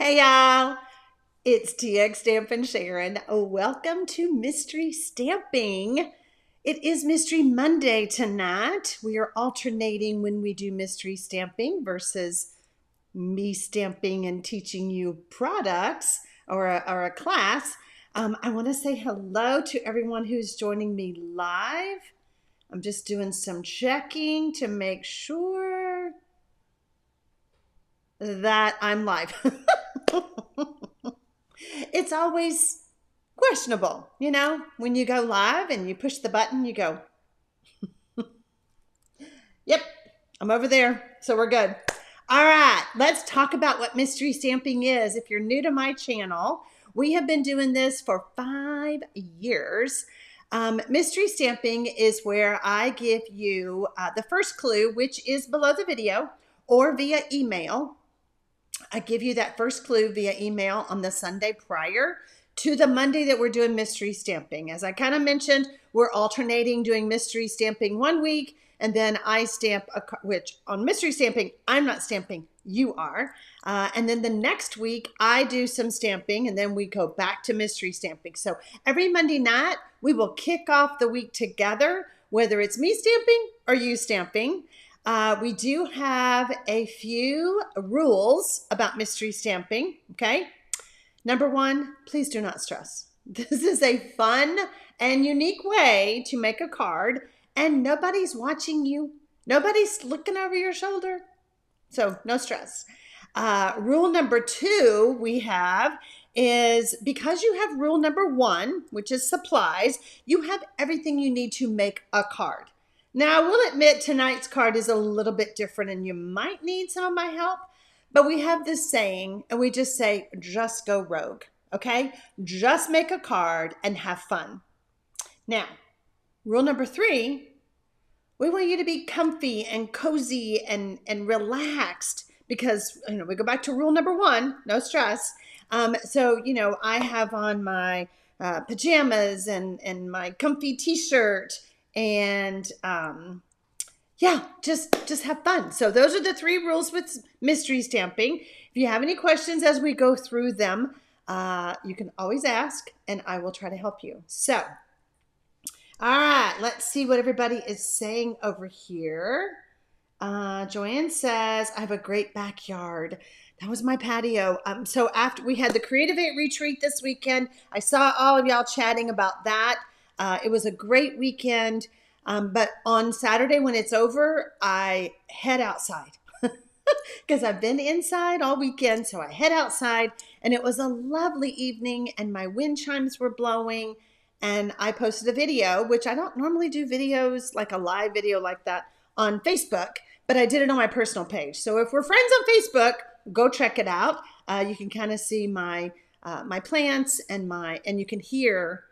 Hey y'all, it's TX Stamp and Sharon. Welcome to Mystery Stamping. It is Mystery Monday tonight. We are alternating when we do mystery stamping versus me stamping and teaching you products or a class. I want to say hello to everyone who's joining me live. I'm just doing some checking to make sure that I'm live. It's always questionable, when you go live and you push the button, you go, yep, I'm over there, so we're good. All right, let's talk about what mystery stamping is. If you're new to my channel, we have been doing this for 5 years. Mystery stamping is where I give you the first clue, which is below the video or via email. I give you that first clue via email on the Sunday prior to the Monday that we're doing mystery stamping. As I kind of mentioned, we're alternating doing mystery stamping one week, and then I stamp, which on mystery stamping, I'm not stamping, you are. And then the next week, I do some stamping, and then we go back to mystery stamping. So every Monday night, we will kick off the week together, whether it's me stamping or you stamping. We do have a few rules about mystery stamping, okay? Number one, please do not stress. This is a fun and unique way to make a card, and nobody's watching you. Nobody's looking over your shoulder. So no stress. Rule number two we have is because you have rule number one, which is supplies, you have everything you need to make a card. Now, I will admit tonight's card is a little bit different and you might need some of my help, but we have this saying and we just say, just go rogue, okay? Just make a card and have fun. Now, rule number three, we want you to be comfy and cozy and relaxed because, we go back to rule number one, no stress. So, I have on my pajamas and my comfy t-shirt and yeah, just have fun. So those are the 3 rules with mystery stamping. If you have any questions as we go through them, you can always ask and I will try to help you. So, all right, let's see what everybody is saying over here. Joanne says, I have a great backyard. That was my patio. So after we had the Creative 8 retreat this weekend, I saw all of y'all chatting about that. It was a great weekend, but on Saturday when it's over, I head outside because I've been inside all weekend. So I head outside and it was a lovely evening and my wind chimes were blowing and I posted a video, which I don't normally do videos like a live video like that on Facebook, but I did it on my personal page. So if we're friends on Facebook, go check it out. You can kind of see my plants and you can hear.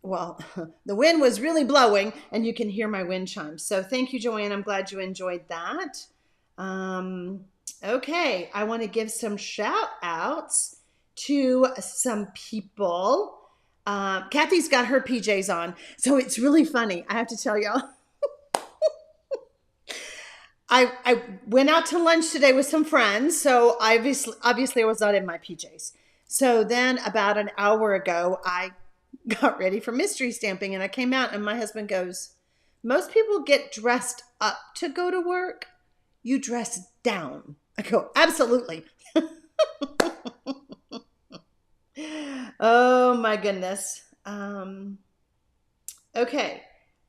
Well, the wind was really blowing and you can hear my wind chimes. So thank you, Joanne. I'm glad you enjoyed that. Okay, I want to give some shout outs to some people. Kathy's got her PJs on, so it's really funny. I have to tell y'all. I went out to lunch today with some friends, so obviously I was not in my PJs. So then about an hour ago, I got ready for mystery stamping and I came out and my husband goes, most people get dressed up to go to work. You dress down. I go, absolutely. Oh my goodness. Okay.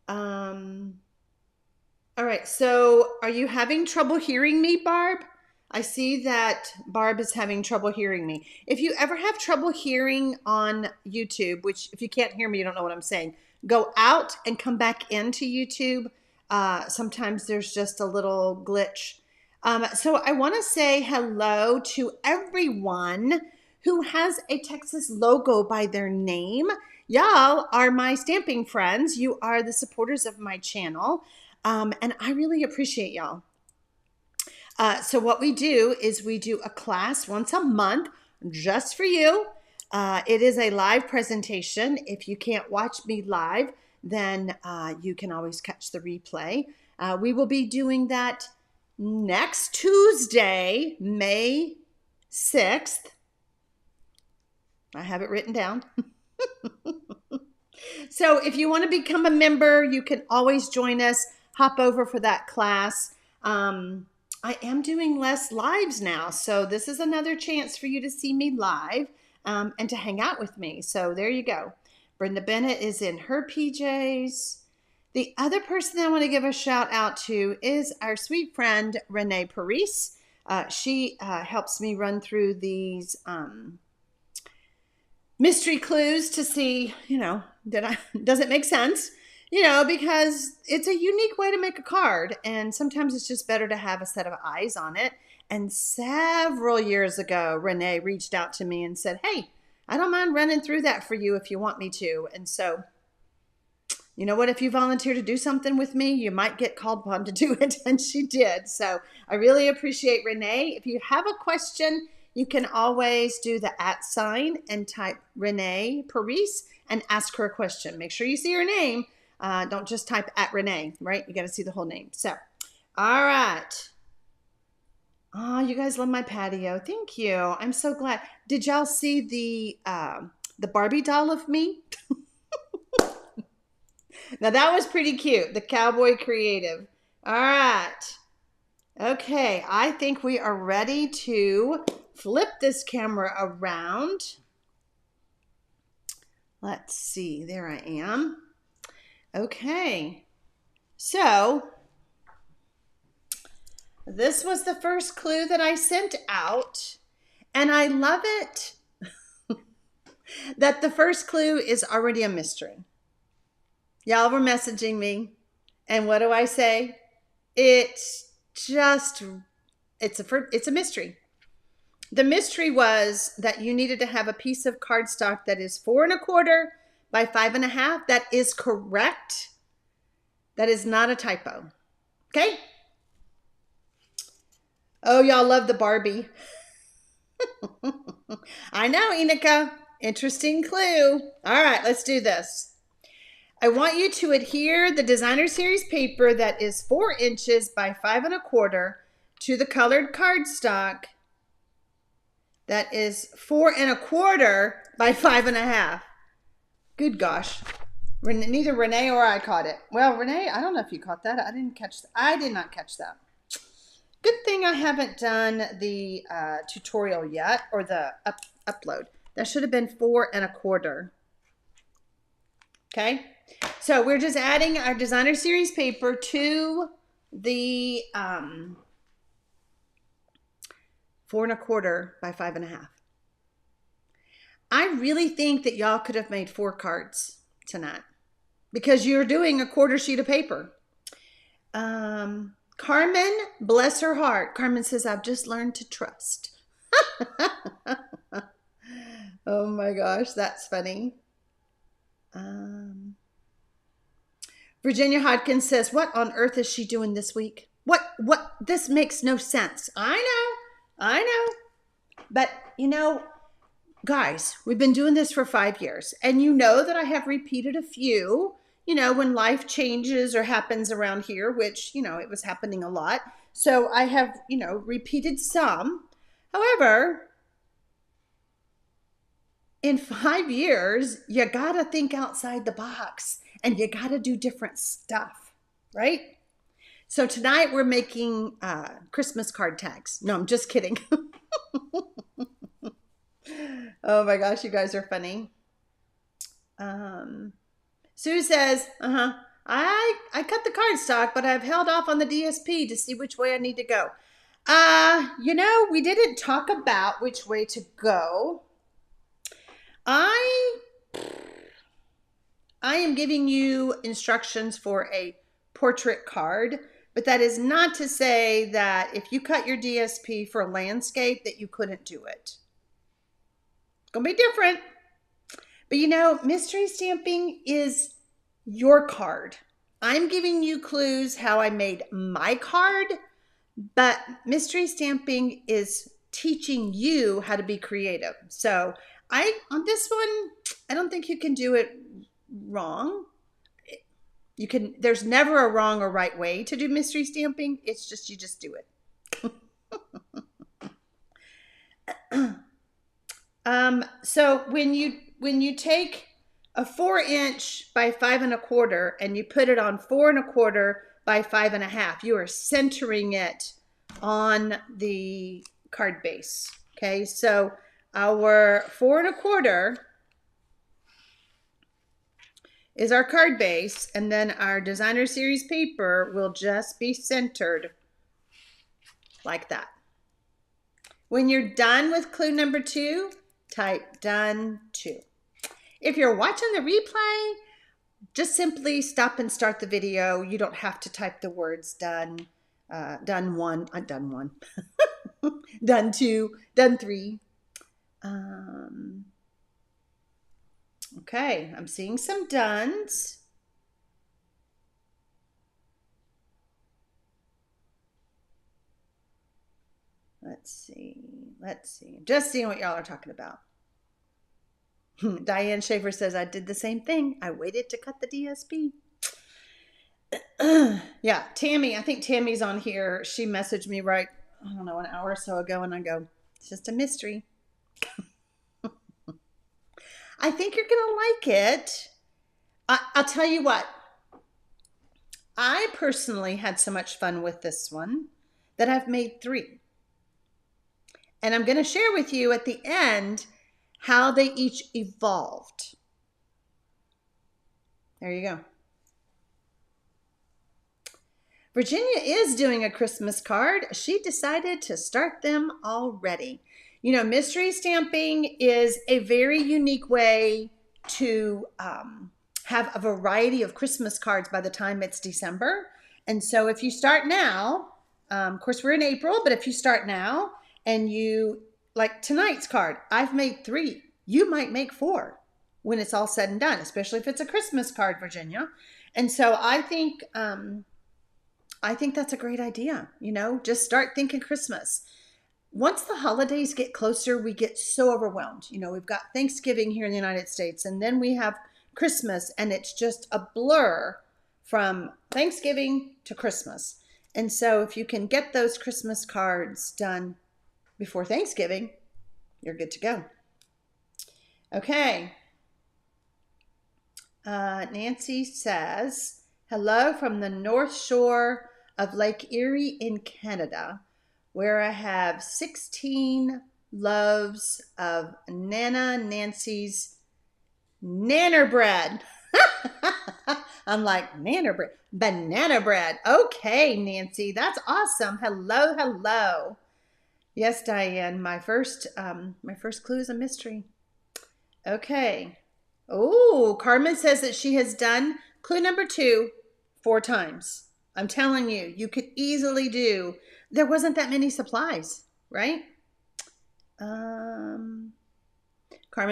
All right. So are you having trouble hearing me, Barb? I see that Barb is having trouble hearing me. If you ever have trouble hearing on YouTube, which if you can't hear me, you don't know what I'm saying, go out and come back into YouTube. Sometimes there's just a little glitch. So I want to say hello to everyone who has a Texas logo by their name. Y'all are my stamping friends. You are the supporters of my channel. And I really appreciate y'all. So what we do is we do a class once a month just for you. It is a live presentation. If you can't watch me live, then you can always catch the replay. We will be doing that next Tuesday, May 6th. I have it written down. So if you want to become a member, you can always join us. Hop over for that class. I am doing less lives now, so this is another chance for you to see me live and to hang out with me. So there you go. Brenda Bennett is in her PJs. The other person I want to give a shout out to is our sweet friend, Renee Paris. She helps me run through these mystery clues to see, does it make sense? Because it's a unique way to make a card. And sometimes it's just better to have a set of eyes on it. And several years ago, Renee reached out to me and said, hey, I don't mind running through that for you if you want me to. And so, you know what? If you volunteer to do something with me, you might get called upon to do it. And she did. So I really appreciate Renee. If you have a question, you can always do the @ and type Renee Paris and ask her a question. Make sure you see her name. Don't just type @Renee, right? You got to see the whole name. So, all right. Oh, you guys love my patio. Thank you. I'm so glad. Did y'all see the Barbie doll of me? Now that was pretty cute. The Cowboy Creative. All right. Okay, I think we are ready to flip this camera around. Let's see. There I am. Okay. So this was the first clue that I sent out, and I love it that the first clue is already a mystery. Y'all were messaging me, and what do I say? It's a mystery. The mystery was that you needed to have a piece of cardstock that is 4 1/4 by 5 1/2. That is correct. That is not a typo. Okay? Oh, y'all love the Barbie. I know, Enika. Interesting clue. All right, let's do this. I want you to adhere the designer series paper that is 4 inches by 5 1/4 to the colored cardstock that is 4 1/4 by 5 1/2. Good gosh. Neither Renee or I caught it. Well, Renee, I don't know if you caught that. I did not catch that. Good thing I haven't done the tutorial yet, or the upload. That should have been 4 1/4. Okay, so we're just adding our designer series paper to the 4 1/4 by 5 1/2. I really think that y'all could have made 4 cards tonight because you're doing a 1/4 sheet of paper. Carmen, bless her heart. Carmen says, I've just learned to trust. Oh my gosh, that's funny. Virginia Hodkins says, what on earth is she doing this week? What? This makes no sense. I know. But, guys, we've been doing this for 5 years. And you know that I have repeated a few, when life changes or happens around here, which, it was happening a lot. So I have, repeated some. However, in 5 years, you got to think outside the box and you got to do different stuff, right? So tonight we're making Christmas card tags. No, I'm just kidding. Oh my gosh, you guys are funny. Sue says, I cut the cardstock, but I've held off on the DSP to see which way I need to go. We didn't talk about which way to go. I am giving you instructions for a portrait card, but that is not to say that if you cut your DSP for a landscape that you couldn't do it. It's going to be different. But mystery stamping is your card. I'm giving you clues how I made my card, but mystery stamping is teaching you how to be creative. So on this one, I don't think you can do it wrong. There's never a wrong or right way to do mystery stamping. It's just, you just do it. So when you take a 4" by 5¼ and you put it on 4¼ by 5½, you are centering it on the card base. Okay, so our 4¼ is our card base, and then our designer series paper will just be centered like that. When you're done with clue number 2, type done 2. If you're watching the replay, just simply stop and start the video. You don't have to type the words done, done 1, done 1, done 2, done 3. Okay, I'm seeing some dones. Let's see. Just seeing what y'all are talking about. Diane Schaefer says, I did the same thing. I waited to cut the DSP. Yeah, Tammy, I think Tammy's on here. She messaged me right, I don't know, an hour or so ago, and I go, it's just a mystery. I think you're going to like it. I'll tell you what. I personally had so much fun with this one that I've made 3. And I'm going to share with you at the end how they each evolved. There you go. Virginia is doing a Christmas card. She decided to start them already. You know, mystery stamping is a very unique way to have a variety of Christmas cards by the time it's December. And so if you start now, of course we're in April, but if you start now and you, like tonight's card, I've made 3. You might make 4 when it's all said and done, especially if it's a Christmas card, Virginia. And so I think that's a great idea. You know, just start thinking Christmas. Once the holidays get closer, we get so overwhelmed. You know, we've got Thanksgiving here in the United States, and then we have Christmas, and it's just a blur from Thanksgiving to Christmas. And so if you can get those Christmas cards done before Thanksgiving, you're good to go. Okay. Nancy says, hello from the North Shore of Lake Erie in Canada, where I have 16 loaves of Nana Nancy's nanner bread. I'm like, nanner bread, banana bread. Okay, Nancy, that's awesome. Hello, hello. Yes, Diane, my first clue is a mystery. Okay. Oh, Carmen says that she has done clue number 2 4 times. I'm telling you, you could easily do. There wasn't that many supplies, right? Carmen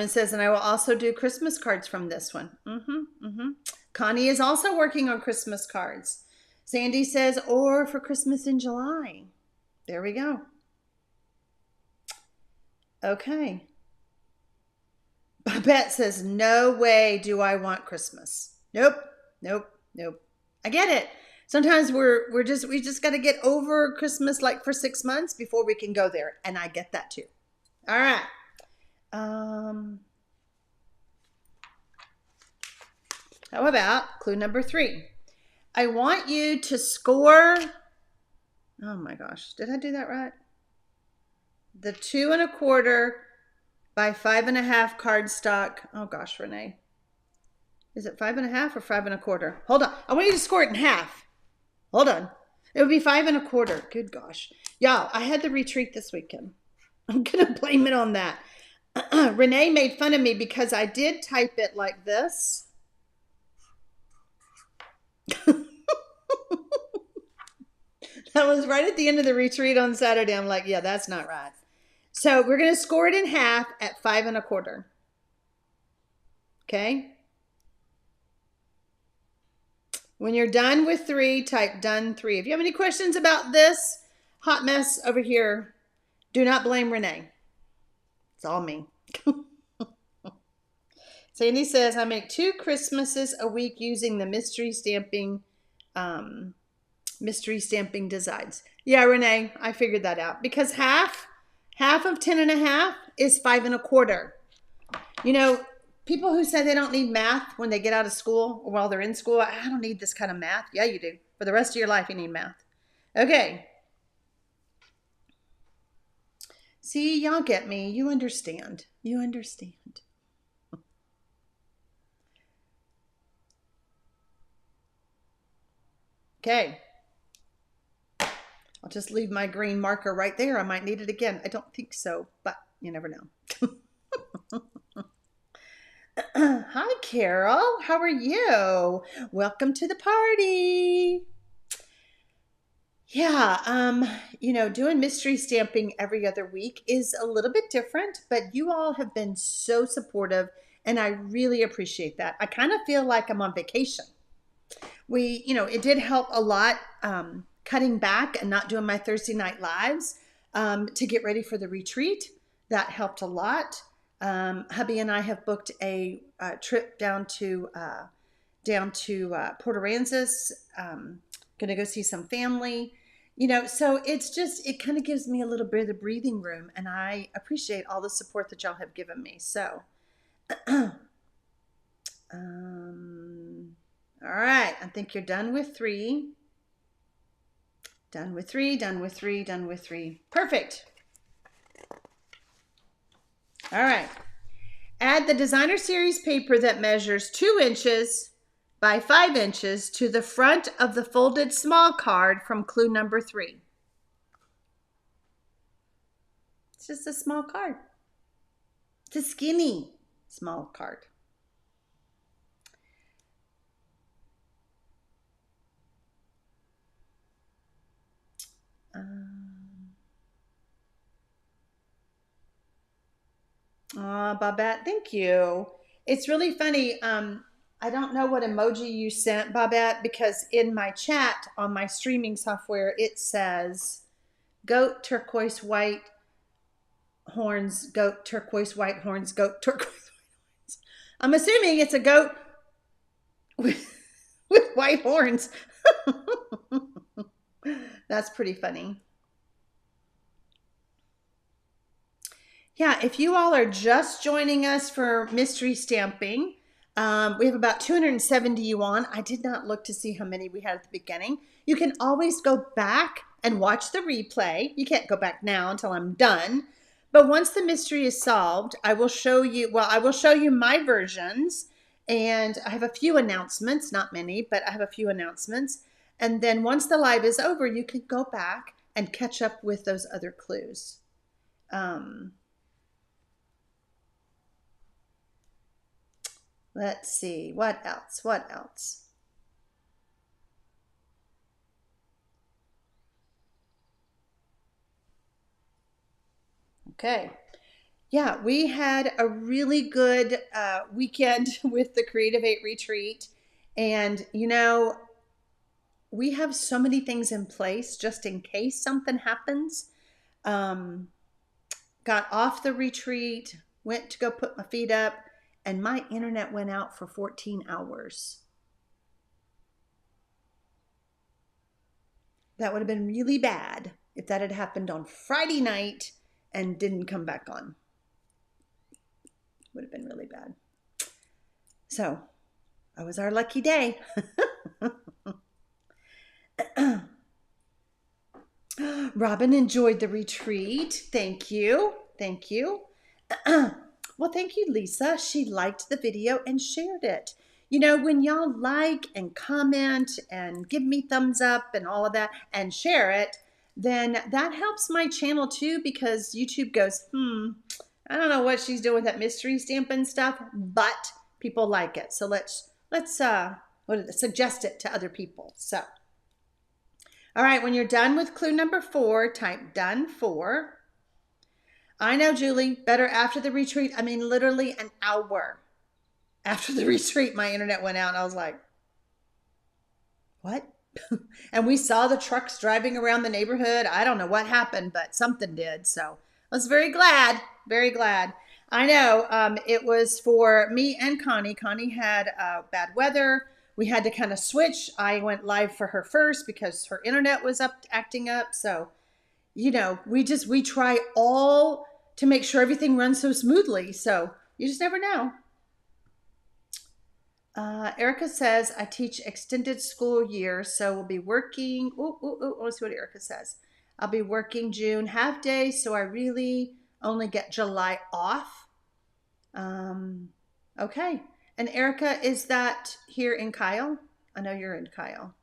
says, and I will also do Christmas cards from this one. Connie is also working on Christmas cards. Sandy says, or for Christmas in July. There we go. Okay. Babette says, no way do I want Christmas. Nope. I get it. Sometimes we just got to get over Christmas like for 6 months before we can go there. And I get that too. All right. How about clue number 3? I want you to score. Oh my gosh. Did I do that right? The 2 1/4 by 5½ cardstock. Oh gosh, Renee. Is it 5½ or 5 1/4? Hold on. I want you to score it in half. Hold on. It would be 5 1/4. Good gosh. Y'all, I had the retreat this weekend. I'm going to blame it on that. Renee made fun of me because I did type it like this. That was right at the end of the retreat on Saturday. I'm like, yeah, that's not right. So we're going to score it in half at 5 1/4. Okay. When you're done with 3, type done 3. If you have any questions about this hot mess over here, do not blame Renee. It's all me. Sandy says, I make 2 Christmases a week using the mystery stamping designs. Yeah, Renee, I figured that out because half of 10 1/2 is 5 1/4. You know, people who say they don't need math when they get out of school or while they're in school, I don't need this kind of math. Yeah, you do. For the rest of your life, you need math. Okay. See, y'all get me. You understand. You understand. Okay. I'll just leave my green marker right there. I might need it again. I don't think so, but you never know. Hi, Carol. How are you? Welcome to the party. Yeah, doing mystery stamping every other week is a little bit different, but you all have been so supportive, and I really appreciate that. I kind of feel like I'm on vacation. It did help a lot cutting back and not doing my Thursday night lives to get ready for the retreat. That helped a lot. Hubby and I have booked a trip down to Port Aransas. Going to go see some family. So it kind of gives me a little bit of breathing room, and I appreciate all the support that y'all have given me. So, all right, I think you're done with 3. Done with 3, done with 3, done with 3. Perfect. All right. Add the designer series paper that measures 2 inches by 5 inches to the front of the folded small card from clue number 3. It's just a small card. It's a skinny small card. Babette, thank you. It's really funny. I don't know what emoji you sent, Babette, because in my chat on my streaming software, it says goat, turquoise, white horns, goat, turquoise, white horns, goat, turquoise, white horns. I'm assuming it's a goat with white horns. That's pretty funny. Yeah, if you all are just joining us for mystery stamping, we have about 270 you on. I did not look to see how many we had at the beginning. You can always go back and watch the replay. You can't go back now until I'm done. But once the mystery is solved, I will show you my versions. And I have a few announcements, not many, but I have a few announcements. And then once the live is over, you can go back and catch up with those other clues. Let's see, what else? Okay. Yeah, we had a really good weekend with the Creative 8 retreat. And, we have so many things in place just in case something happens. Got off the retreat, went to go put my feet up, and my internet went out for 14 hours. That would have been really bad if that had happened on Friday night and didn't come back on. Would have been really bad. So, that was our lucky day. Robin enjoyed the retreat. Thank you. Thank you. Well, thank you, Lisa. She liked the video and shared it. When y'all like and comment and give me thumbs up and all of that and share it, then that helps my channel too, because YouTube goes, I don't know what she's doing with that mystery stamping stuff, but people like it. So let's suggest it to other people. So, all right, when you're done with clue number 4, type done 4. I know, Julie, better after the retreat. I mean, literally an hour after the retreat, my internet went out and I was like, what? And we saw the trucks driving around the neighborhood. I don't know what happened, but something did. So I was very glad, very glad. I know it was for me and Connie. Connie had bad weather. We had to kind of switch. I went live for her first because her internet was acting up. So, we try all to make sure everything runs so smoothly. So you just never know. Erica says, I teach extended school year, so we'll be working. Let's see what Erica says. I'll be working June half day, so I really only get July off. Okay. And Erica, is that here in Kyle? I know you're in Kyle.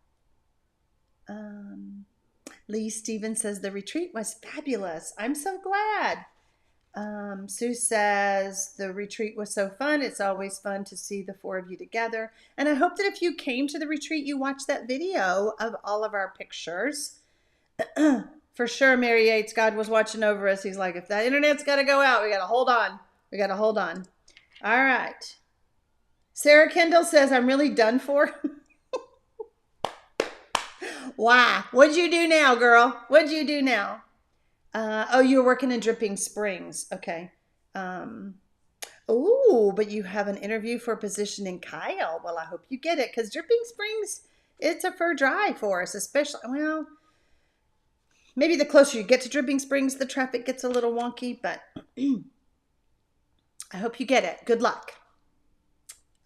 Lee Stevens says the retreat was fabulous. I'm so glad. Sue says the retreat was so fun. It's always fun to see the four of you together. And I hope that if you came to the retreat, you watched that video of all of our pictures. For sure, Mary Yates, God was watching over us. He's like, if that internet's got to go out, we got to hold on. We got to hold on. All right. Sarah Kendall says, I'm really done for. Why? What'd you do now, girl? What'd you do now? Oh, you were working in Dripping Springs. Okay. Oh, but you have an interview for a position in Kyle. Well, I hope you get it, because Dripping Springs, it's a fur drive for us, especially, well, maybe the closer you get to Dripping Springs, the traffic gets a little wonky, but I hope you get it. Good luck.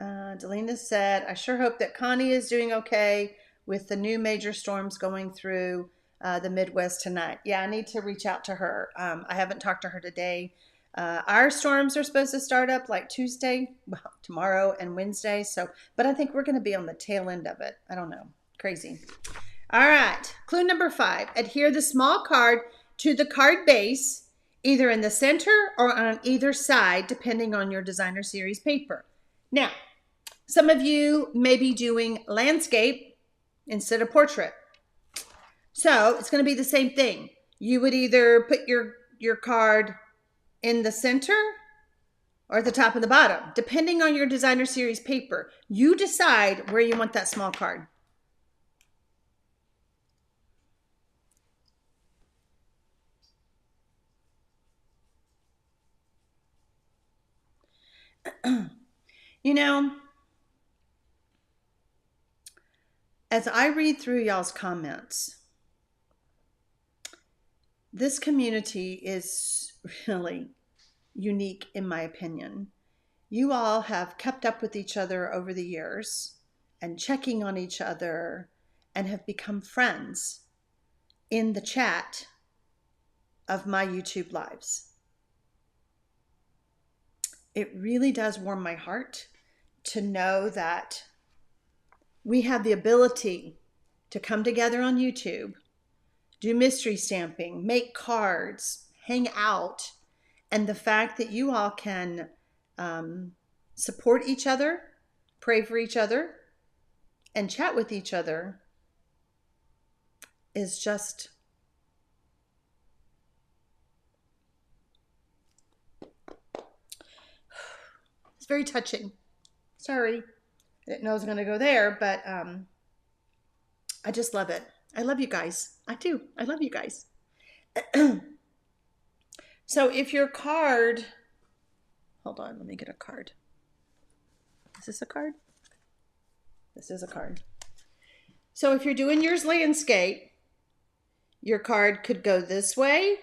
Delina said, I sure hope that Connie is doing okay with the new major storms going through the Midwest tonight. Yeah, I need to reach out to her. I haven't talked to her today. Our storms are supposed to start up like Tuesday, well, tomorrow and Wednesday. So, but I think we're going to be on the tail end of it. I don't know. Crazy. All right. Clue number 5. Adhere the small card to the card base, either in the center or on either side, depending on your designer series paper. Now, some of you may be doing landscape instead of portrait. So it's going to be the same thing. You would either put your card in the center or at the top and the bottom, depending on your designer series paper. You decide where you want that small card. You know, as I read through y'all's comments, this community is really unique in my opinion. You all have kept up with each other over the years and checking on each other and have become friends in the chat of my YouTube lives. It really does warm my heart to know that we have the ability to come together on YouTube, do mystery stamping, make cards, hang out, and the fact that you all can support each other, pray for each other, and chat with each other is just it's very touching. Sorry, I didn't know I was going to go there, but I just love it. I love you guys. I do. I love you guys. So if your card, hold on, let me get a card. Is this a card? This is a card. So if you're doing yours landscape, your card could go this way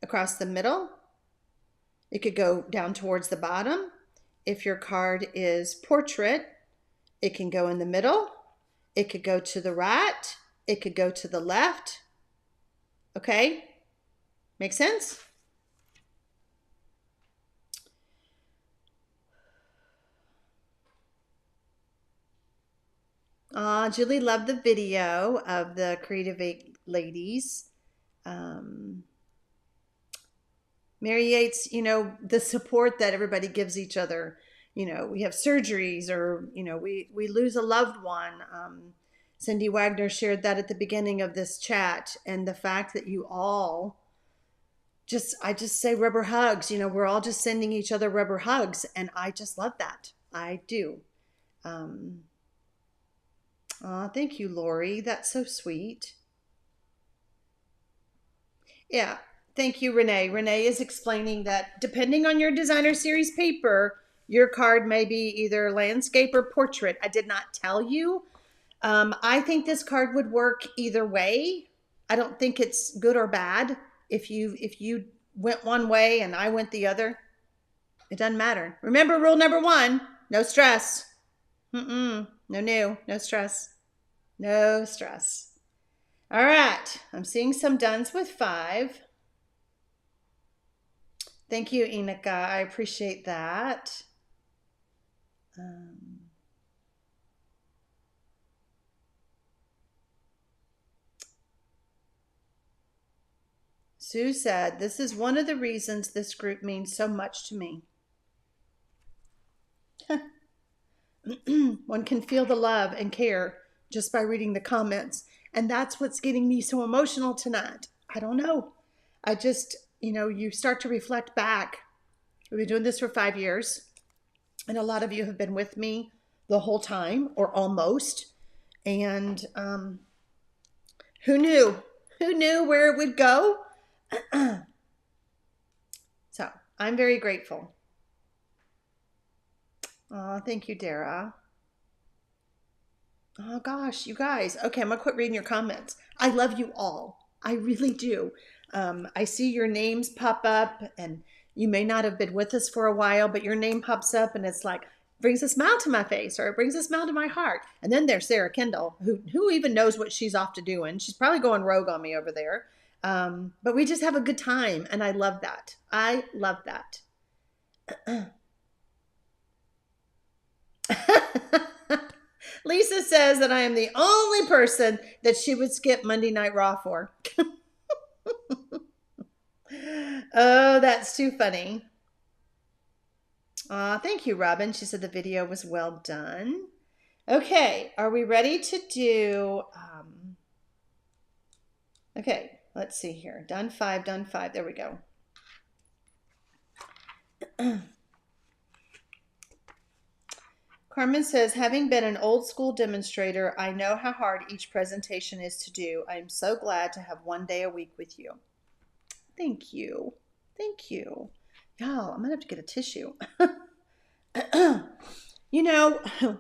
across the middle. It could go down towards the bottom. If your card is portrait, it can go in the middle. It could go to the right. It could go to the left. Okay? Make sense? Julie loved the video of the Creative 8 ladies. Mary Yates, you know, the support that everybody gives each other. You know, we have surgeries or, you know, we lose a loved one. Cindy Wagner shared that at the beginning of this chat. And the fact that you all I just say rubber hugs. You know, we're all just sending each other rubber hugs. And I just love that. I do. Thank you, Lori. That's so sweet. Yeah. Thank you, Renee. Renee is explaining that depending on your designer series paper, your card may be either landscape or portrait. I did not tell you. I think this card would work either way. I don't think it's good or bad. If you went one way and I went the other. It doesn't matter. Remember rule number 1, no stress. No stress. No stress. All right, I'm seeing some dones with 5. Thank you, Inika. I appreciate that. Sue said, this is one of the reasons this group means so much to me. One can feel the love and care just by reading the comments. And that's what's getting me so emotional tonight. I don't know. I just, you start to reflect back. We've been doing this for 5 years. And a lot of you have been with me the whole time, or almost. And who knew? Who knew where it would go? So I'm very grateful. Oh, thank you, Dara. Oh gosh, you guys. Okay, I'm gonna quit reading your comments. I love you all. I really do. I see your names pop up, and you may not have been with us for a while, but your name pops up and it's like, brings a smile to my face, or it brings a smile to my heart. And then there's Sarah Kendall, who even knows what she's off to doing. She's probably going rogue on me over there. But we just have a good time, and I love that. I love that. Lisa says that I am the only person that she would skip Monday Night Raw for. Oh, that's too funny. Thank you, Robin. She said the video was well done. Okay, are we ready to do... okay, let's see here. Done 5, done 5. There we go. Carmen says, having been an old school demonstrator, I know how hard each presentation is to do. I am so glad to have 1 day a week with you. Thank you. Thank you. Y'all, I'm going to have to get a tissue.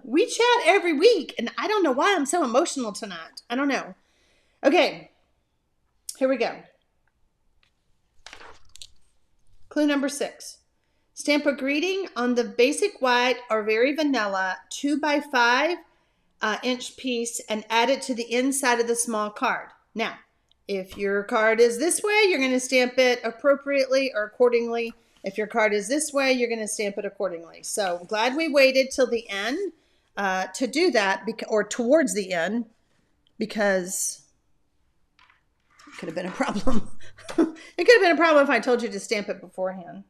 We chat every week, and I don't know why I'm so emotional tonight. I don't know. Okay, here we go. Clue number 6. Stamp a greeting on the basic white or very vanilla 2x5 inch piece and add it to the inside of the small card. Now, if your card is this way, you're going to stamp it appropriately or accordingly. If your card is this way, you're going to stamp it accordingly. So I'm glad we waited till the end to do that, or towards the end, because it could have been a problem. It could have been a problem if I told you to stamp it beforehand.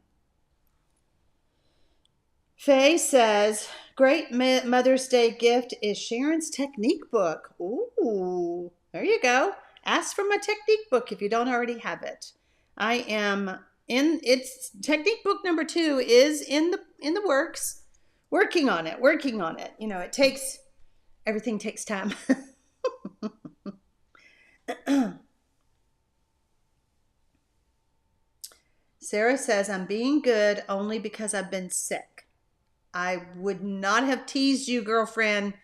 Faye says, great Mother's Day gift is Sharon's technique book. Ooh, there you go. Ask for my technique book if you don't already have it. I am in its technique book number 2 is in the works. Working on it. It takes, everything takes time. Sarah says, I'm being good only because I've been sick. I would not have teased you, girlfriend,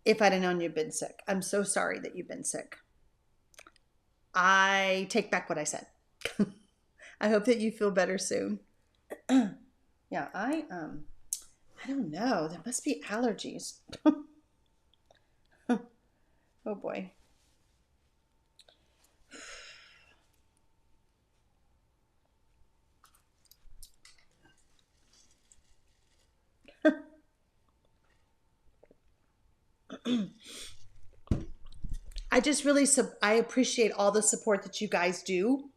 if I'd have known you'd been sick. I'm so sorry that you've been sick. I take back what I said. I hope that you feel better soon. Yeah, I don't know. There must be allergies. Oh boy. I appreciate all the support that you guys do,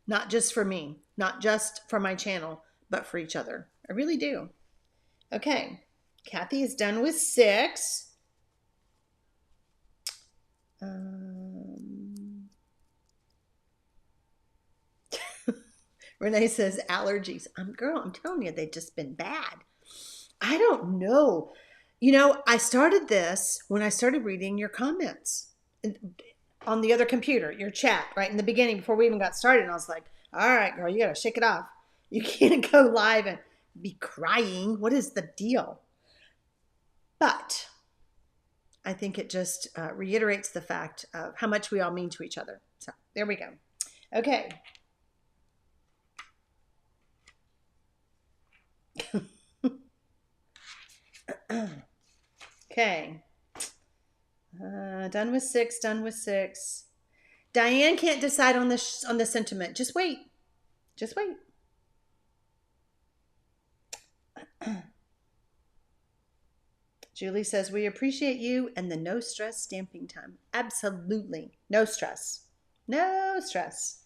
not just for me, not just for my channel, but for each other. I really do. Okay, Kathy is done with 6. Renee says allergies. Girl, I'm telling you, they've just been bad. I don't know. I started this when I started reading your comments on the other computer, your chat, right in the beginning before we even got started. And I was like, all right, girl, you got to shake it off. You can't go live and be crying. What is the deal? But I think it just reiterates the fact of how much we all mean to each other. So there we go. Okay. Okay. Done with 6, done with 6. Diane can't decide on the sentiment. Just wait. Just wait. Julie says, we appreciate you and the no stress stamping time. Absolutely. No stress. No stress.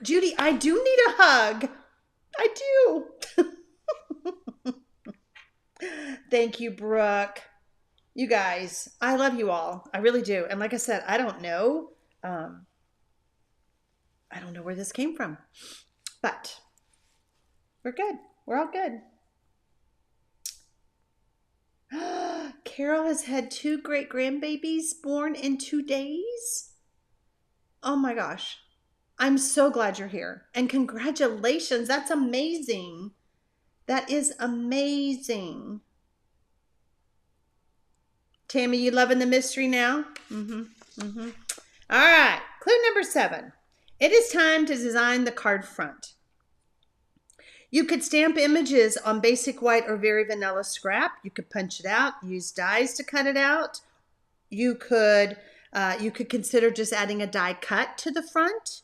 Judy, I do need a hug. I do. Thank you, Brooke. You guys, I love you all. I really do. And like I said, I don't know. I don't know where this came from, but we're good. We're all good. Carol has had 2 great grandbabies born in 2 days. Oh my gosh. I'm so glad you're here. And congratulations. That's amazing. That is amazing. Tammy, you loving the mystery now? All right. Clue number 7. It is time to design the card front. You could stamp images on basic white or very vanilla scrap. You could punch it out, use dies to cut it out. You could consider just adding a die cut to the front.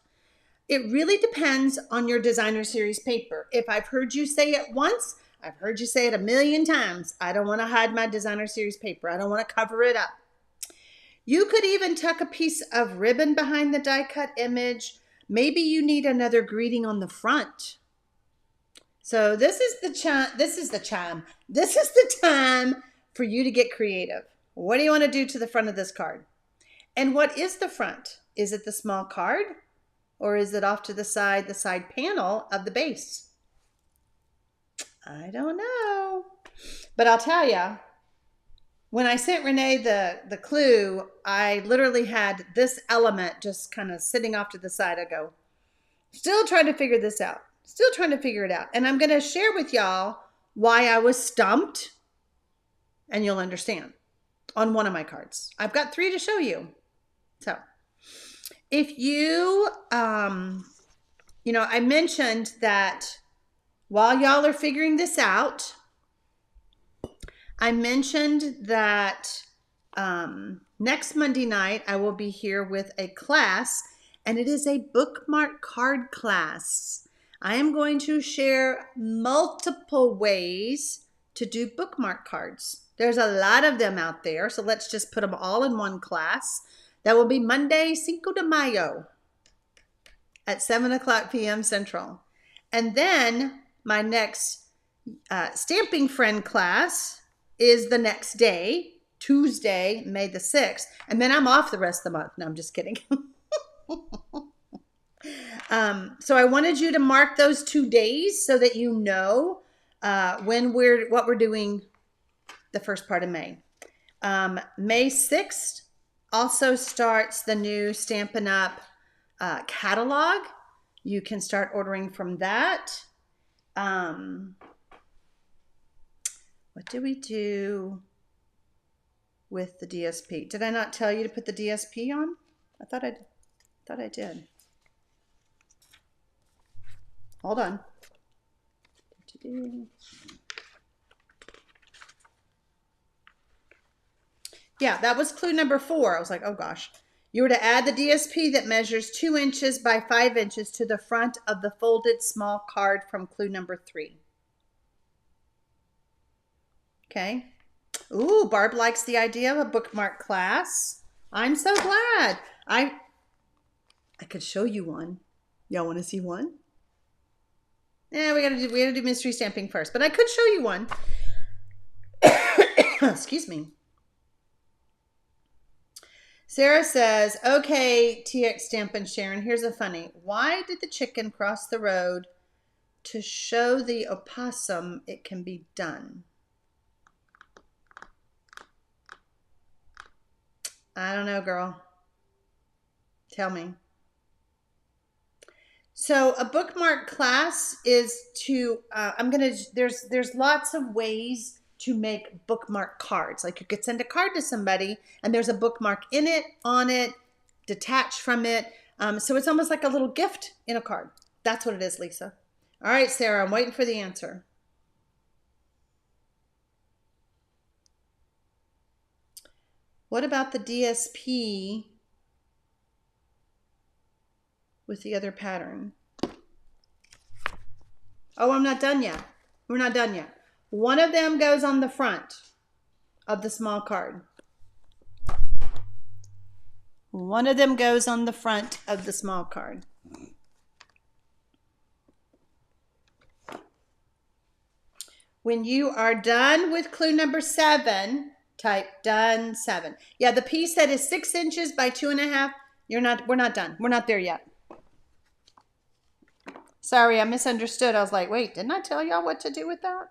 It really depends on your designer series paper. If I've heard you say it once, I've heard you say it a million times. I don't want to hide my designer series paper. I don't want to cover it up. You could even tuck a piece of ribbon behind the die cut image. Maybe you need another greeting on the front. So this is the time for you to get creative. What do you want to do to the front of this card? And what is the front? Is it the small card? Or is it off to the side panel of the base? I don't know. But I'll tell you, when I sent Renee the clue, I literally had this element just kind of sitting off to the side. I go, still trying to figure this out. Still trying to figure it out. And I'm going to share with y'all why I was stumped, and you'll understand, on one of my cards. I've got 3 to show you. So if you, I mentioned that while y'all are figuring this out, I mentioned that next Monday night I will be here with a class, and it is a bookmark card class. I am going to share multiple ways to do bookmark cards. There's a lot of them out there, so let's just put them all in one class. That will be Monday, Cinco de Mayo at 7:00 p.m. Central. And then my next Stamping Friend class is the next day, Tuesday, May the 6th. And then I'm off the rest of the month. No, I'm just kidding. So I wanted you to mark those 2 days so that you know what we're doing the first part of May. May 6th also starts the new Stampin' Up! Catalog. You can start ordering from that. What do we do with the DSP? Did I not tell you to put the DSP on? I thought I did. Hold on. Yeah, that was clue number 4. I was like, oh gosh. You were to add the DSP that measures 2 inches by 5 inches to the front of the folded small card from clue number 3. Okay. Ooh, Barb likes the idea of a bookmark class. I'm so glad. I could show you one. Y'all want to see one? Yeah, we gotta do mystery stamping first, but I could show you one. Excuse me. Sarah says, okay, TX Stampin' Sharon, here's a funny. Why did the chicken cross the road to show the opossum it can be done? I don't know, girl. Tell me. So a bookmark class is to, there's lots of ways to make bookmark cards. Like you could send a card to somebody and there's a bookmark in it, on it, detached from it. So it's almost like a little gift in a card. That's what it is, Lisa. All right, Sarah, I'm waiting for the answer. What about the DSP with the other pattern? Oh, I'm not done yet. We're not done yet. One of them goes on the front of the small card. One of them goes on the front of the small card. When you are done with clue number 7, type done 7. Yeah, the piece that is 6 inches by 2.5, we're not done. We're not there yet. Sorry, I misunderstood. I was like, wait, didn't I tell y'all what to do with that?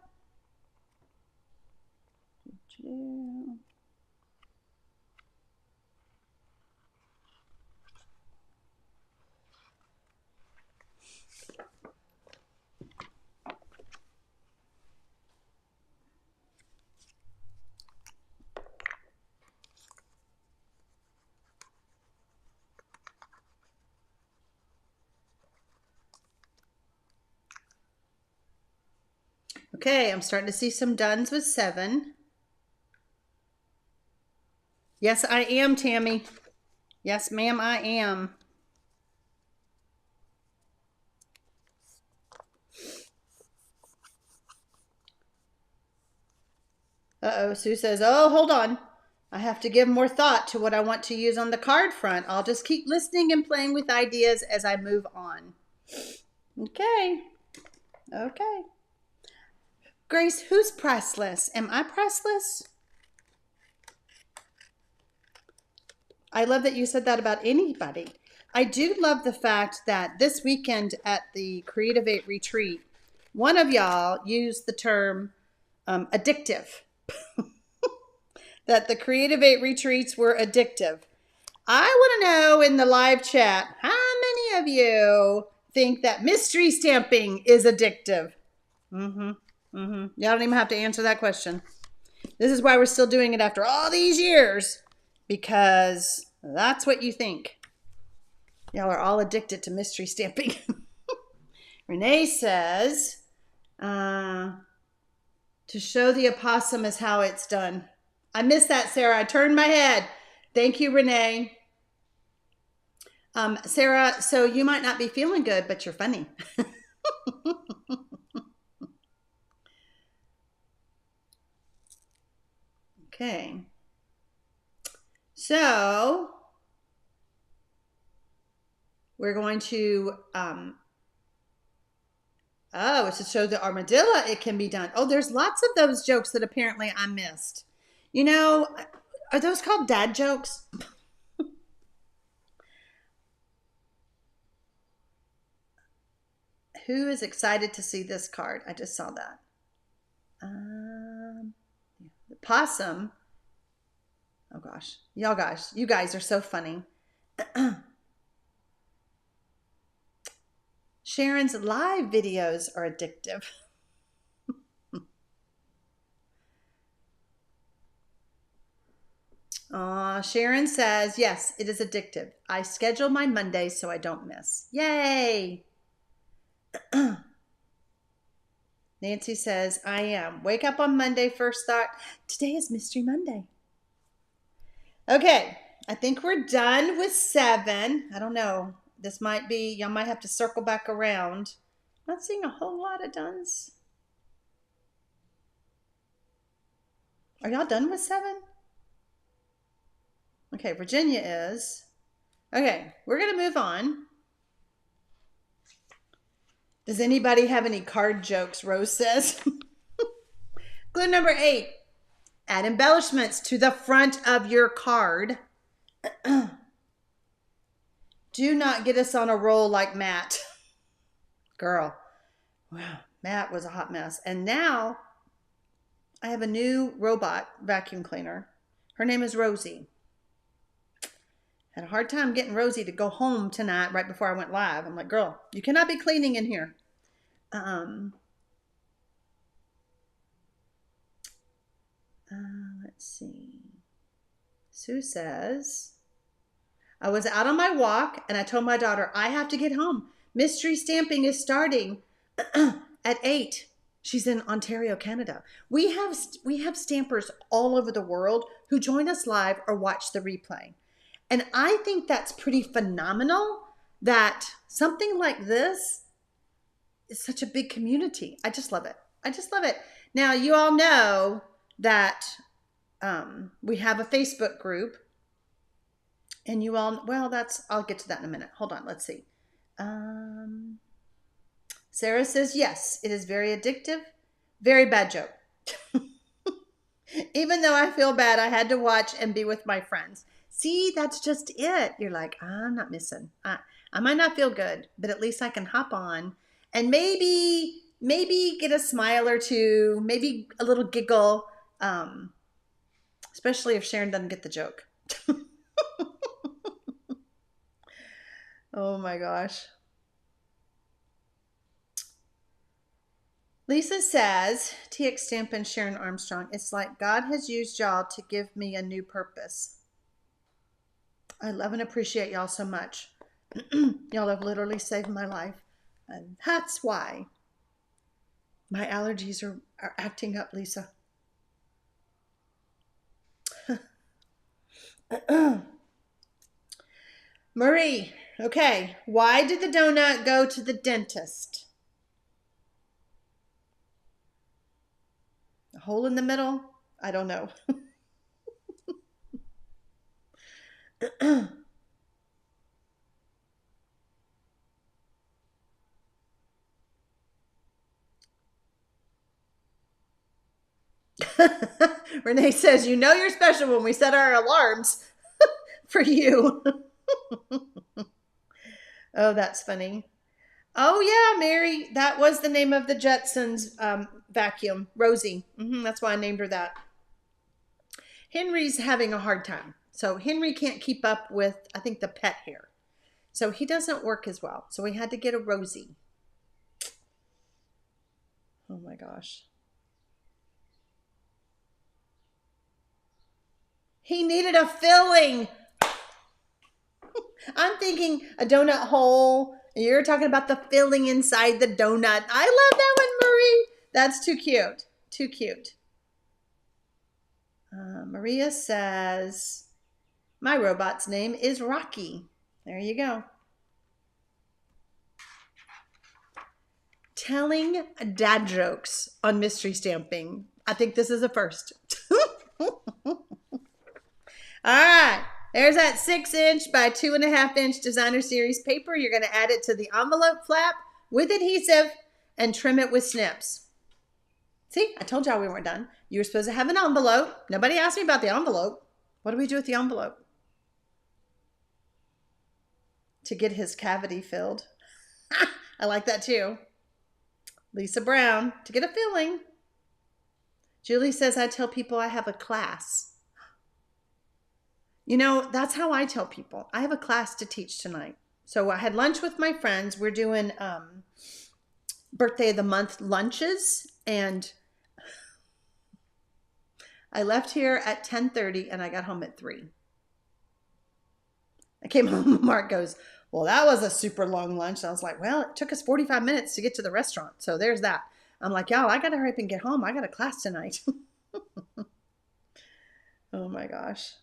Okay, I'm starting to see some dones with 7. Yes, I am, Tammy. Yes, ma'am, I am. Uh-oh, Sue says, oh, hold on. I have to give more thought to what I want to use on the card front. I'll just keep listening and playing with ideas as I move on. Okay. Okay. Grace, who's priceless? Am I priceless? I love that you said that about anybody. I do love the fact that this weekend at the Creative 8 retreat, one of y'all used the term addictive. That the Creative 8 retreats were addictive. I want to know in the live chat, how many of you think that mystery stamping is addictive? Y'all don't even have to answer that question. This is why we're still doing it after all these years, because that's what you think. Y'all are all addicted to mystery stamping. Renee says, to show the opossum is how it's done. I missed that, Sarah. I turned my head. Thank you, Renee. Sarah, so you might not be feeling good, but you're funny. Okay. So we're going to, it's to show the armadillo it can be done. Oh, there's lots of those jokes that apparently I missed. You know, are those called dad jokes? Who is excited to see this card? I just saw that. The possum. Oh gosh, you guys are so funny. Sharon's live videos are addictive. Sharon says, yes, it is addictive. I schedule my Mondays so I don't miss. Yay! Nancy says, I am. Wake up on Monday, first thought. Today is Mystery Monday. Okay, I think we're done with 7. I don't know. This might be, y'all might have to circle back around. Not seeing a whole lot of dones. Are y'all done with 7? Okay, Virginia is. Okay, we're going to move on. Does anybody have any card jokes? Rose says. Clue number 8. Add embellishments to the front of your card. Do not get us on a roll like Matt. Girl. Wow, Matt was a hot mess. And now I have a new robot vacuum cleaner. Her name is Rosie. Had a hard time getting Rosie to go home tonight right before I went live. I'm like, girl, you cannot be cleaning in here. Let's see. Sue says, I was out on my walk and I told my daughter, I have to get home. Mystery stamping is starting at 8. She's in Ontario, Canada. We have stampers all over the world who join us live or watch the replay. And I think that's pretty phenomenal that something like this is such a big community. I just love it. I just love it. Now, you all know that we have a Facebook group. And you all, well, I'll get to that in a minute. Hold on, let's see. Sarah says, yes, it is very addictive. Very bad joke. Even though I feel bad, I had to watch and be with my friends. See, that's just it. You're like, I'm not missing. I might not feel good, but at least I can hop on and maybe get a smile or two, maybe a little giggle, especially if Sharon doesn't get the joke. Oh my gosh. Lisa says, TX Stamp and Sharon Armstrong, it's like God has used y'all to give me a new purpose. I love and appreciate y'all so much. Y'all have literally saved my life. And that's why my allergies are acting up, Lisa. Marie, okay, why did the donut go to the dentist? A hole in the middle? I don't know. Renee says, you know you're special when we set our alarms for you. Oh, that's funny. Oh, yeah, Mary. That was the name of the Jetsons vacuum. Rosie. That's why I named her that. Henry's having a hard time. So Henry can't keep up with, I think, the pet hair. So he doesn't work as well. So we had to get a Rosie. Oh, my gosh. He needed a filling. I'm thinking a donut hole. You're talking about the filling inside the donut. I love that one, Marie. That's too cute. Too cute. Maria says, my robot's name is Rocky. There you go. Telling dad jokes on mystery stamping. I think this is a first. All right. There's that 6-inch by 2.5-inch designer series paper. You're going to add it to the envelope flap with adhesive and trim it with snips. See, I told y'all we weren't done. You were supposed to have an envelope. Nobody asked me about the envelope. What do we do with the envelope? To get his cavity filled. I like that too. Lisa Brown, to get a filling. Julie says, I tell people I have a class. You know, that's how I tell people. I have a class to teach tonight. So I had lunch with my friends. We're doing birthday of the month lunches. And I left here at 10:30 and I got home at 3. I came home and Mark goes, well, that was a super long lunch. I was like, well, it took us 45 minutes to get to the restaurant. So there's that. I'm like, y'all, I got to hurry up and get home. I got a class tonight. Oh my gosh.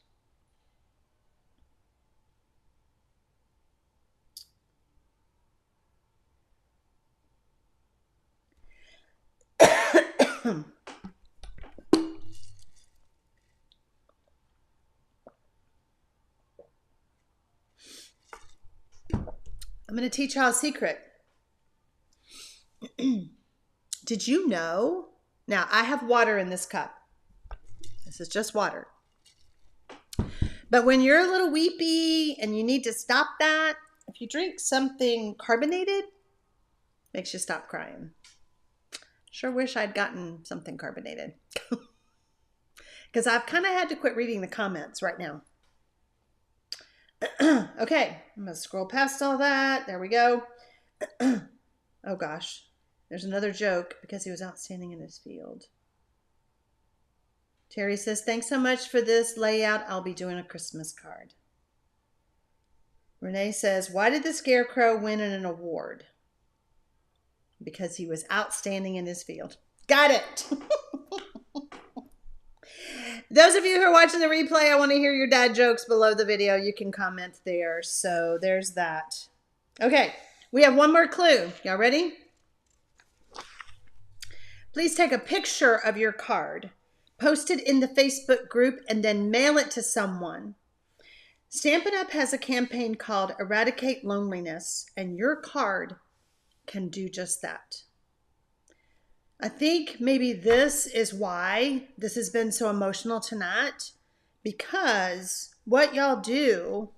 I'm going to teach y'all a secret. Did you know? Now, I have water in this cup. This is just water. But when you're a little weepy and you need to stop that, if you drink something carbonated, makes you stop crying. Sure wish I'd gotten something carbonated. Because I've kind of had to quit reading the comments right now. Okay, I'm going to scroll past all that. There we go. Oh gosh, there's another joke because he was outstanding in his field. Terry says, thanks so much for this layout. I'll be doing a Christmas card. Renee says, why did the Scarecrow win an award? Because he was outstanding in his field. Got it. Those of you who are watching the replay, I want to hear your dad jokes below the video. You can comment there. So there's that. Okay, we have one more clue. Y'all ready? Please take a picture of your card, post it in the Facebook group, and then mail it to someone. Stampin' Up! Has a campaign called Eradicate Loneliness, and your card can do just that. I think maybe this is why this has been so emotional tonight, because what y'all do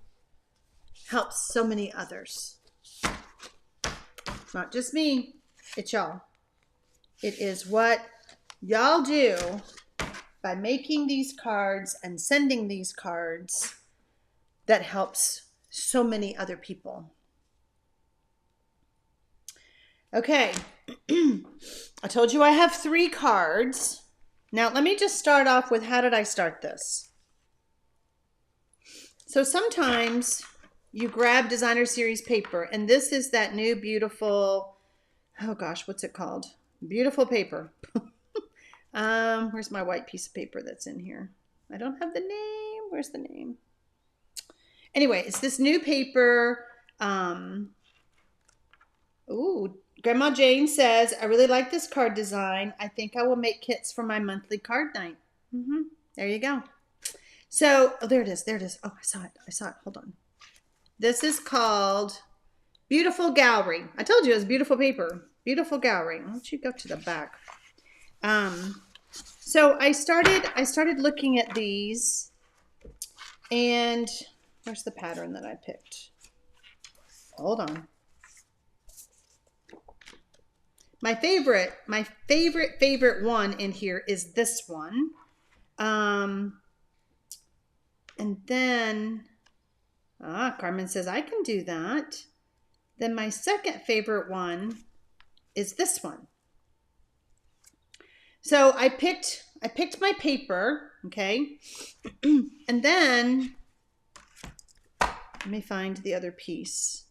helps so many others. It's not just me, it's y'all. It is what y'all do by making these cards and sending these cards that helps so many other people. Okay, I told you I have 3 cards. Now let me just start off with, how did I start this? So sometimes you grab designer series paper, and this is that new beautiful, oh gosh, what's it called? Beautiful paper. Where's my white piece of paper that's in here? I don't have the name. Where's the name? Anyway, it's this new paper. Ooh, Grandma Jane says, I really like this card design. I think I will make kits for my monthly card night. There you go. So, oh, there it is. There it is. Oh, I saw it. I saw it. Hold on. This is called Beautiful Gallery. I told you it was beautiful paper. Beautiful Gallery. Why don't you go to the back? So I started looking at these, and where's the pattern that I picked? Hold on. My favorite one in here is this one. And then, Carmen says, I can do that. Then my second favorite one is this one. So I picked my paper, okay? And then, let me find the other piece.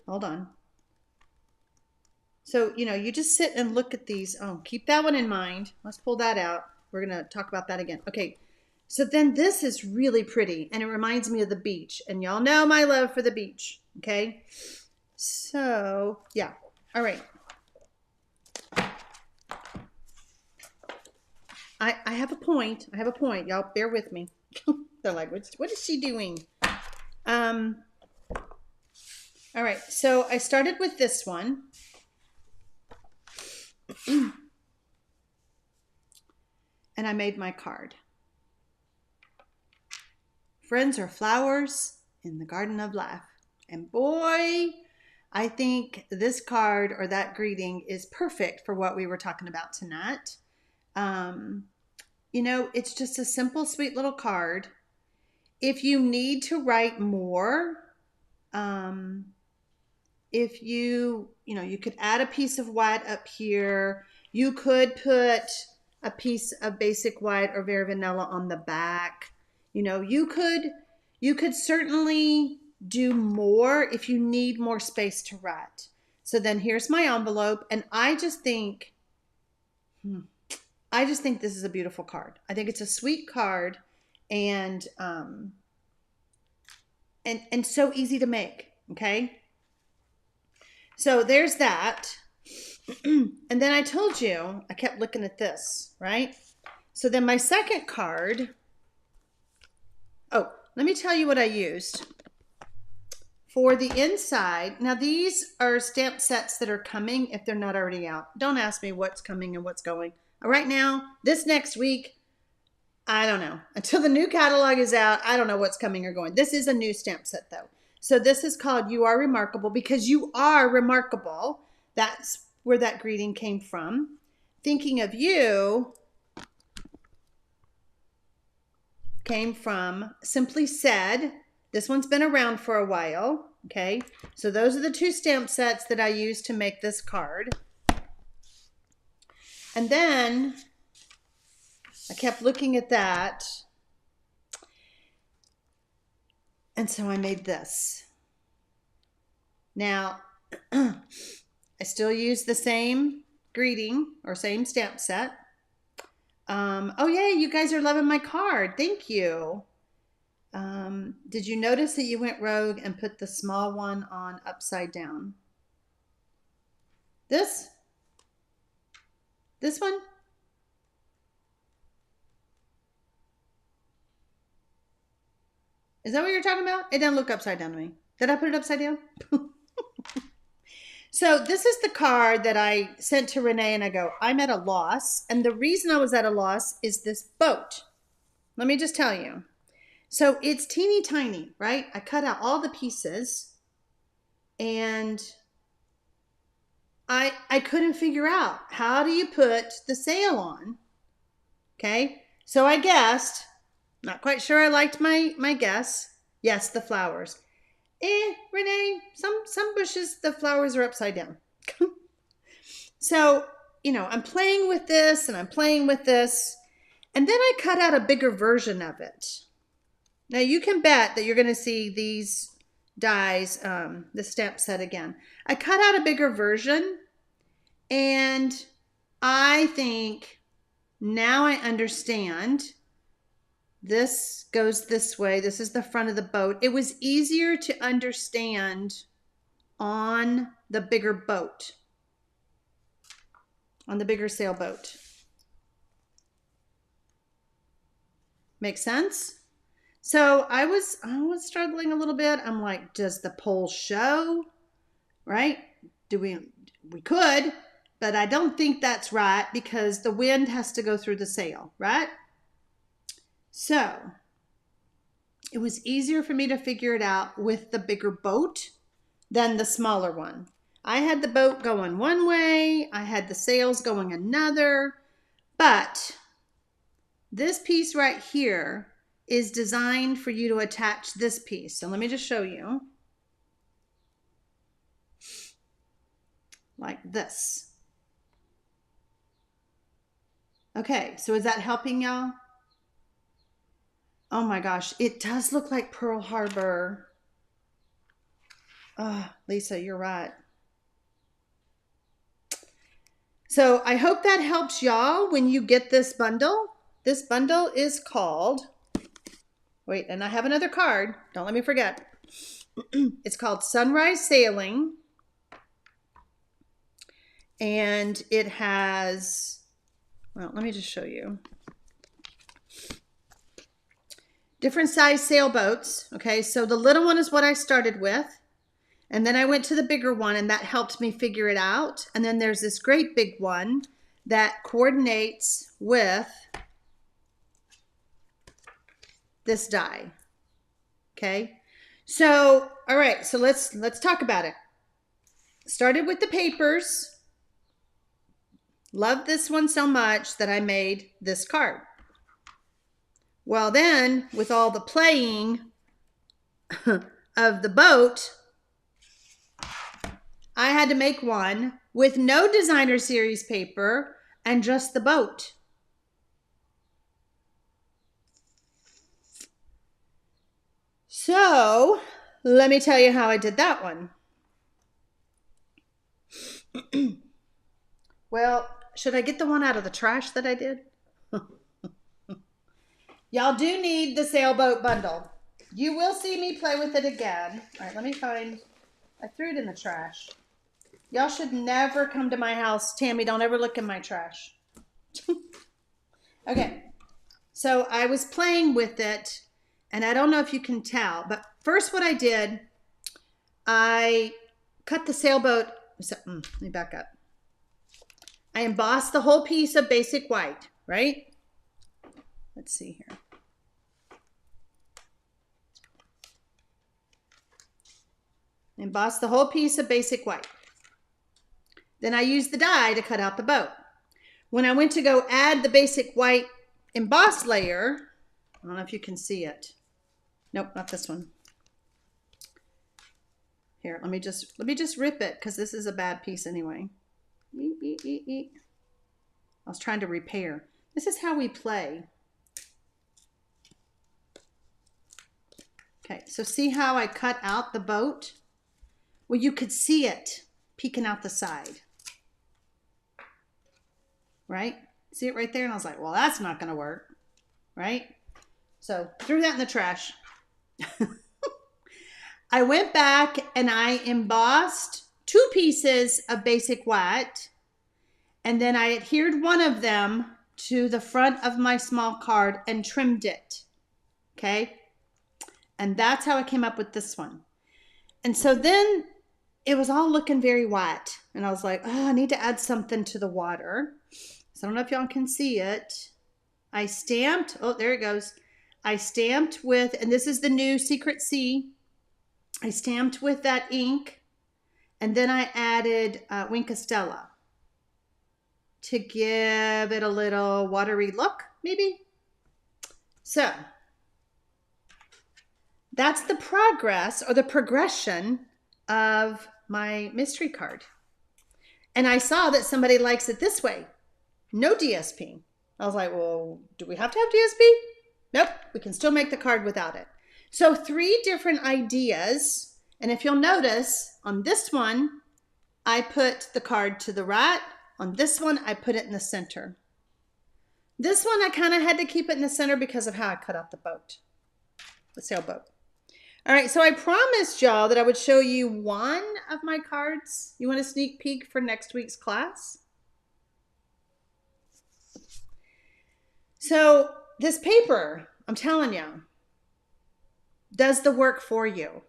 Hold on. So, you know, you just sit and look at these. Oh, keep that one in mind. Let's pull that out. We're going to talk about that again. Okay. So then this is really pretty, and it reminds me of the beach. And y'all know my love for the beach. Okay. So, yeah. All right. I have a point. I have a point. Y'all bear with me. They're like, what is she doing? All right. So I started with this one. And I made my card. Friends are flowers in the garden of life. And boy, I think this card or that greeting is perfect for what we were talking about tonight. You know, it's just a simple, sweet little card. If you need to write more, if you could add a piece of white up here. You could put a piece of basic white or very vanilla on the back. You know, you could certainly do more if you need more space to write. So then here's my envelope, and I just think this is a beautiful card. I think it's a sweet card, and so easy to make, okay? So there's that. And then I told you, I kept looking at this, right? So then my second card, oh, let me tell you what I used. For the inside, now these are stamp sets that are coming if they're not already out. Don't ask me what's coming and what's going. Right now, this next week, I don't know. Until the new catalog is out, I don't know what's coming or going. This is a new stamp set though. So this is called You Are Remarkable, because you are remarkable. That's where that greeting came from. Thinking of you came from Simply Said. This one's been around for a while, okay? So those are the 2 stamp sets that I used to make this card. And then I kept looking at that. And so I made this. Now, I still use the same greeting or same stamp set. Oh yeah, you guys are loving my card. Thank you. Did you notice that you went rogue and put the small one on upside down? This one? Is that what you're talking about? It doesn't look upside down to me. Did I put it upside down? So this is the card that I sent to Renee, and I go, I'm at a loss. And the reason I was at a loss is this boat. Let me just tell you. So it's teeny tiny, right? I cut out all the pieces, and I couldn't figure out, how do you put the sail on? Okay, so I guessed, not quite sure I liked my guess. Yes, the flowers. Renee, some bushes, the flowers are upside down. So, you know, I'm playing with this and I'm playing with this. And then I cut out a bigger version of it. Now you can bet that you're going to see these dies, the stamp set again. I cut out a bigger version, and I think now I understand. This goes this way. This is the front of the boat. It was easier to understand on the bigger boat, on the bigger sailboat. Make sense? So I was struggling a little bit. I'm like, does the pole show? Right? We could, but I don't think that's right because the wind has to go through the sail, right? So it was easier for me to figure it out with the bigger boat than the smaller one. I had the boat going one way, I had the sails going another, but this piece right here is designed for you to attach this piece. So let me just show you. Like this. Okay, so is that helping y'all? Oh my gosh, it does look like Pearl Harbor. Oh, Lisa, you're right. So I hope that helps y'all when you get this bundle. This bundle is called, wait, and I have another card. Don't let me forget. It's called Sunrise Sailing. And it has, well, let me just show you. Different size sailboats. Okay, so the little one is what I started with. And then I went to the bigger one, and that helped me figure it out. And then there's this great big one that coordinates with this die. Okay, so all right, so let's talk about it. Started with the papers. Love this one so much that I made this card. Well, then, with all the playing of the boat, I had to make one with no designer series paper and just the boat. So, let me tell you how I did that one. Well, should I get the one out of the trash that I did? Y'all do need the sailboat bundle. You will see me play with it again. All right, let me find, I threw it in the trash. Y'all should never come to my house. Tammy, don't ever look in my trash. Okay, so I was playing with it, and I don't know if you can tell, but first what I did, I cut the sailboat, let me back up. I embossed the whole piece of basic white, right? Let's see here. Embossed the whole piece of basic white. Then I used the die to cut out the boat. When I went to go add the basic white embossed layer, I don't know if you can see it. Nope, not this one. Here, let me just rip it because this is a bad piece anyway. I was trying to repair. This is how we play. Okay, so see how I cut out the boat? Well, you could see it peeking out the side. right? See it right there? And I was like, well, that's not going to work, right? So threw that in the trash. I went back and I embossed 2 pieces of basic white, and then I adhered one of them to the front of my small card and trimmed it, okay? And that's how I came up with this one. And so then it was all looking very white, and I was like, oh, I need to add something to the water. So I don't know if y'all can see it. I stamped, oh, there it goes. I stamped with, and this is the new Secret C. I stamped with that ink, and then I added Winkostella to give it a little watery look, maybe. So that's the progress or the progression of my mystery card. And I saw that somebody likes it this way. No DSP. I was like, well, do we have to have DSP? Nope, we can still make the card without it. So 3 different ideas. And if you'll notice, on this one, I put the card to the right. On this one, I put it in the center. This one, I kind of had to keep it in the center because of how I cut out the boat, the sailboat. All right, so I promised y'all that I would show you one of my cards. You want a sneak peek for next week's class? So this paper, I'm telling you, does the work for you.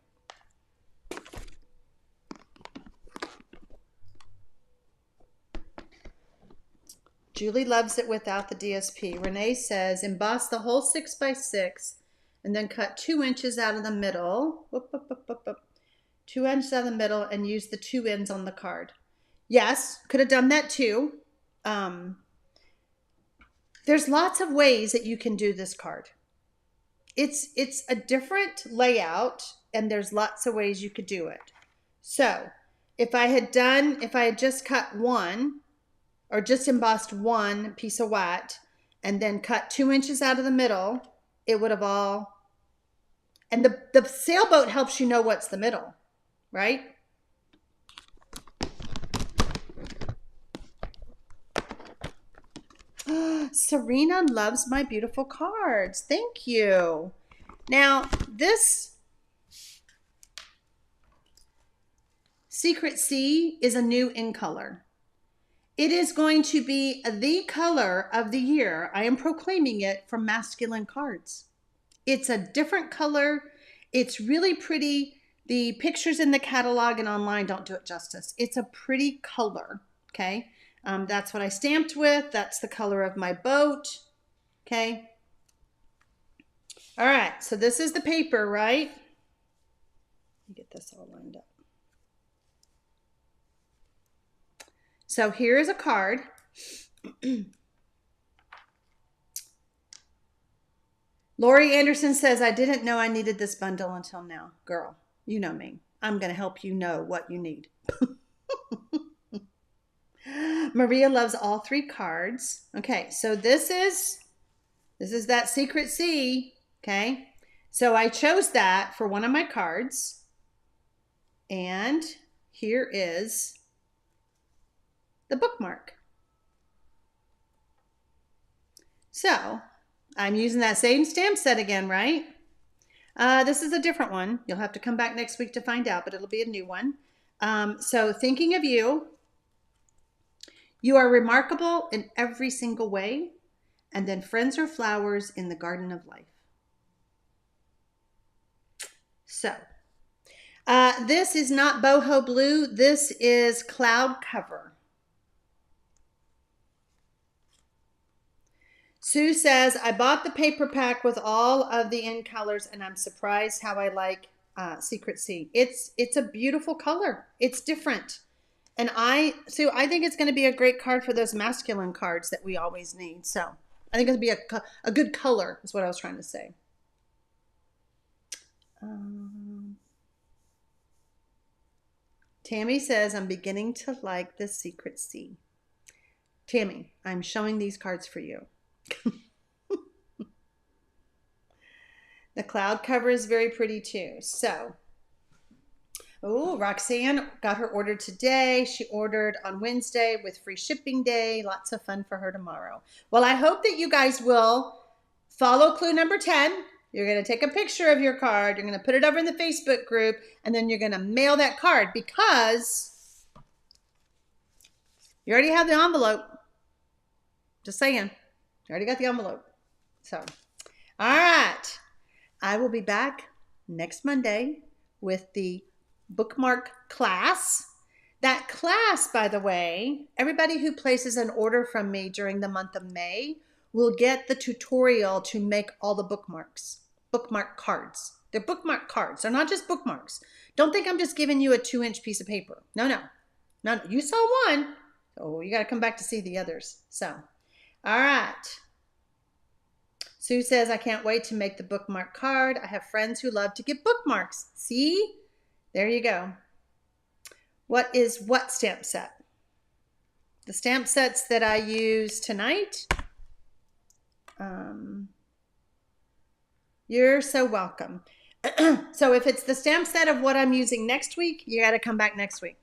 Julie loves it without the DSP. Renee says, emboss the whole 6x6 and then cut 2 inches out of the middle. 2 inches out of the middle and use the 2 ends on the card. Yes, could have done that too. There's lots of ways that you can do this card. It's a different layout, and there's lots of ways you could do it. So if I had just cut one, or just embossed one piece of white and then cut 2 inches out of the middle, it would have all, and the sailboat helps you know what's the middle, right? Serena loves my beautiful cards. Thank you. Now, this Secret C is a new in color. It is going to be the color of the year. I am proclaiming it for masculine cards. It's a different color. It's really pretty. The pictures in the catalog and online don't do it justice. It's a pretty color, okay? That's what I stamped with. That's the color of my boat, okay? All right, so this is the paper, right? Let me get this all lined up. So here is a card. Lori Anderson says, I didn't know I needed this bundle until now. Girl, you know me. I'm going to help you know what you need. Maria loves all 3 cards. Okay, so this is that Secret C, okay? So I chose that for one of my cards. And here is the bookmark. So I'm using that same stamp set again, right? This is a different one. You'll have to come back next week to find out, but it'll be a new one. So thinking of you, you are remarkable in every single way, and then friends are flowers in the garden of life. So this is not boho blue. This is cloud cover. Sue says, I bought the paper pack with all of the in colors, and I'm surprised how I like Secret C. It's a beautiful color. It's different. And Sue, I think it's going to be a great card for those masculine cards that we always need. So I think it'll be a good color is what I was trying to say. Tammy says, I'm beginning to like the Secret C. Tammy, I'm showing these cards for you. The cloud cover is very pretty too. So Oh, Roxanne got her order today. She ordered on Wednesday with free shipping day. Lots of fun for her tomorrow. Well, I hope that you guys will follow clue number 10. You're going to take a picture of your card. You're going to put it over in the Facebook group, and then you're going to mail that card because you already have the envelope. Just saying. You already got the envelope. So, all right. I will be back next Monday with the bookmark class. That class, by the way, everybody who places an order from me during the month of May will get the tutorial to make all the bookmarks, bookmark cards. They're bookmark cards. They're not just bookmarks. Don't think I'm just giving you a 2-inch piece of paper. No, no. No, you saw one. Oh, you got to come back to see the others. So, all right. Sue says, I can't wait to make the bookmark card. I have friends who love to get bookmarks. See? There you go. What is what stamp set? The stamp sets that I use tonight. You're so welcome. So if it's the stamp set of what I'm using next week, you got to come back next week.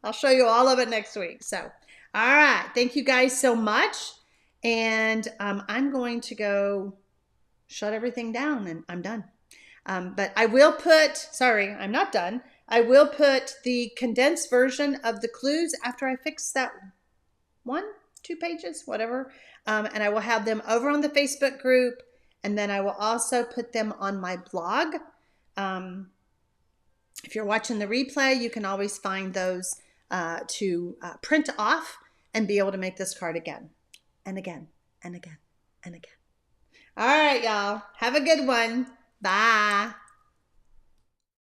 I'll show you all of it next week. So, all right. Thank you guys so much. And I'm going to go shut everything down and I'm done. But I will put, sorry, I'm not done. I will put the condensed version of the clues after I fix that 1-2 pages, whatever. And I will have them over on the Facebook group. And then I will also put them on my blog. If you're watching the replay, you can always find those to print off and be able to make this card again and again and again and again. All right, y'all. Have a good one. Bye.